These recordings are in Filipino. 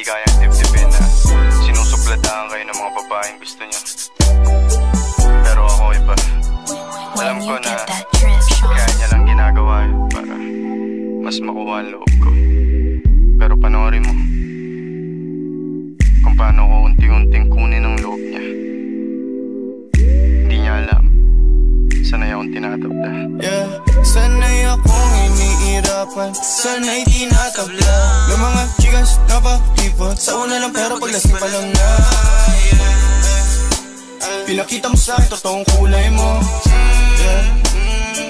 maligayang dibdibin na sinusupladahan kayo ng mga babaeng gusto niyo. Pero ako iba. Alam ko na kaya niya lang ginagawa yun para mas makuha ang loob ko. Pero panoorin mo kung paano ko unti-unting kunin ang loob niya. Hindi niya alam, sanay akong tinatabla. Sanay akong iniirapan, sanay tinatabla ng mga chikas na pakipot. Sa una lang pero paglasing pa lang na pinakita mo sa'kin totoong kulay mo.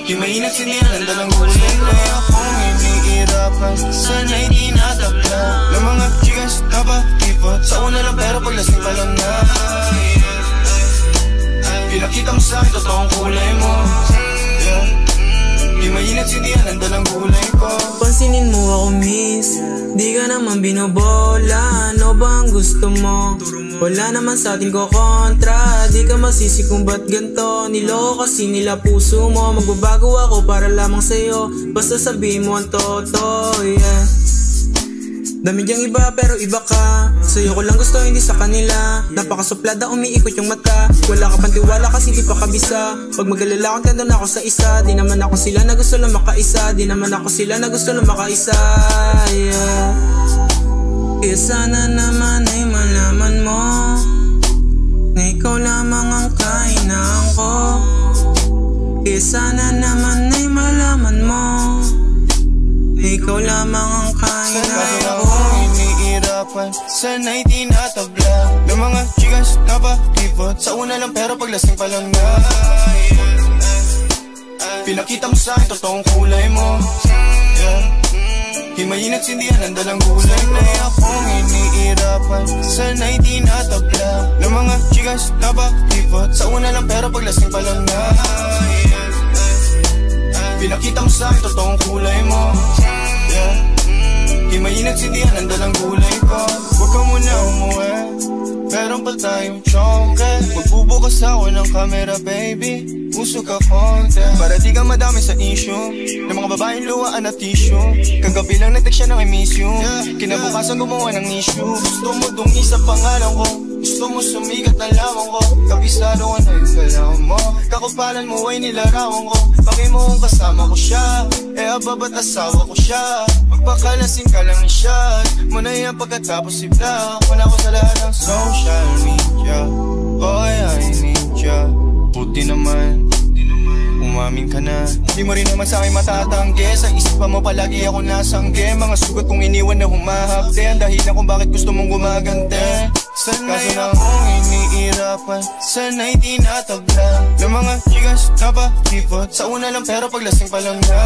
Di mainit sindihan ang dalang gulay. Sanay akong iniirapan, sanay tinatabla ng mga chikas na pakipot. Sa una lang pero paglasing pa lang na pinakita mo sa'kin totoong kulay mo. Di mainit sindihan ang dalang gulay ko. Pansinin mo ako miss, di ka naman binobola. Ano ba ang gusto mo? Wala naman sa atin ko kontra. Di ka masisi kung ba't ganto. Niloko kasi nila puso mo. Magbabago ako para lamang sa'yo. Basta sabihin mo ang totoo, yeah. Dami diyang iba pero iba ka. Sa'yo ko lang gusto hindi sa kanila. Napakasuplada umiikot yung mata. Wala ka pang tiwala kasi di pa kabisa. Pag mag-alala kang tanda ako sa isa. Di naman ako sila na gusto lang makaisa. Di naman ako sila na gusto lang makaisa, yeah. Kaya sana naman ay malaman mo na ikaw lamang ang kahinaan ko. Kaya sana naman ay malaman mo na ikaw lamang ang kahinaan ko. Sanay tinatabla ng mga chikas na pakipot. Sa una lang pero paglasing pa lang na pinakita mo sa'kin totoong kulay mo. Di mainit sindihan ang dalang gulay. Sanay akong iniirapan, sanay tinatabla ng mga chikas na pakipot. Sa una lang pero paglasing pa lang na pinakita mo sa'kin totoong kulay mo. Di mainit sindihan ang dalang gulay ko. Huwag ka muna umuwi, meron pa tayong chonke. Magbubukas ako ng camera baby, puso ka konti para di ka madami sa issue ng mga babaeng luwaan na tissue. Kagabi lang nag-text siya ng I miss you, kinabukasan gumawa ng issue. Gusto mo dungi sa pangalan ko, gusto mo sumikat na lamang ko. Kabisado ko na yung galaw mo, kakupalan mo ay nilarawan ko. Paki mo kung kasama ko siya, eh aba ba't asawa ko siya? Magpakalasing ka lang i-shot mo na yan pagkatapos i-block. Wala ko sa lahat ng social media, boy I need ya. Buti naman umamin ka na. Di mo rin naman sa akin matatanggi. Sa isipan mo palagi ako nasangge. Mga sugat kong iniwan na humahapte. Ang dahilan kung bakit gusto mong gumagante. Sanay akong iniirapan, sanay tinatabla ng mga chikas na pakipot. Sa una lang pero paglasing pa lang na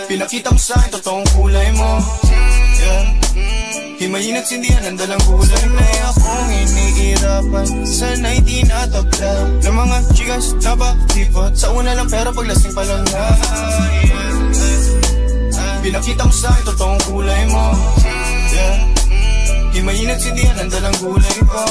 pinakita mo sa'kin totoong kulay mo. Di mainit sindihan ang dalang gulay. Sanay akong iniirapan, sanay tinatabla ng mga chikas na pakipot. Sa una lang pero paglasing pa lang na pinakita mo sa'kin totoong kulay mo. Di mainit sindihan ang dalang gulay ko.